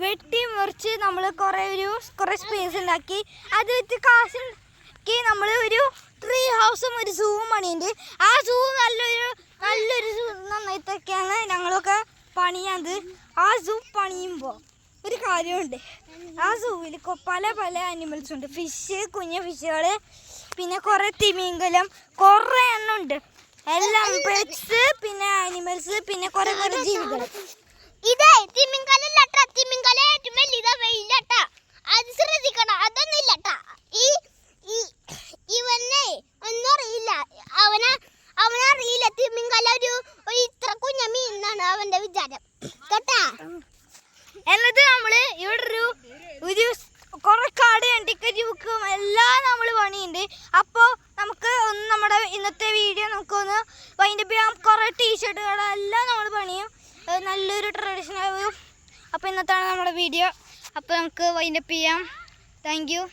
വെട്ടി മുറിച്ച് നമ്മൾ കുറേ സ്പേസ് ഉണ്ടാക്കി. അത് വെച്ച് കാശുണ്ടാക്കി നമ്മൾ ഒരു ട്രീ ഹൗസും ഒരു സൂവും പണിയുണ്ട്. ആ സൂ നല്ലൊരു സൂ നന്നായിട്ടൊക്കെയാണ് ഞങ്ങളൊക്കെ പണിയാത്. ആ സൂ പണിയുമ്പോൾ ഒരു കാര്യമുണ്ട്, ആ സൂവിൽ പല ആനിമൽസ് ഉണ്ട്. ഫിഷ്, കുഞ്ഞു ഫിഷുകൾ, പിന്നെ കുറേ തിമിംഗലം, കുറേ എണ്ണം ഉണ്ട്. എല്ലാം പെറ്റ്സ്, പിന്നെ ആനിമൽസ്, പിന്നെ കുറേ ജീവികൾ. ഇതേ തിമിംഗലല്ലട്ടാ, തിമിംഗല ഏറ്റവും വലിയ വെയിലട്ടാ, അത് ശ്രദ്ധിക്കണം. അതൊന്നും ഇല്ലട്ടാ. ഇവനെ ഒന്നും അറിയില്ല, അവനറിയില്ല തിമിംഗല ഒരു ഇത്ര കുഞ്ഞ മീനാണ് അവന്റെ വിചാരം കേട്ടാ. എന്നിട്ട് നമ്മള് ഇവിടെ ഒരു കുറെ കാട് ടിക്കറ്റും എല്ലാം നമ്മൾ പണിയുണ്ട്. അപ്പോൾ നമുക്ക് നമ്മുടെ ഇന്നത്തെ വീഡിയോ നമുക്കൊന്ന് വൈൻഡപ്പ് ചെയ്യാം. കുറേ ടീഷർട്ടുകളെല്ലാം നമ്മൾ പണിയും, നല്ലൊരു ട്രഡീഷണൽ. അപ്പോൾ ഇന്നത്താണ് നമ്മുടെ വീഡിയോ. അപ്പോൾ നമുക്ക് വൈൻഡപ്പ് ചെയ്യാം. Thank you.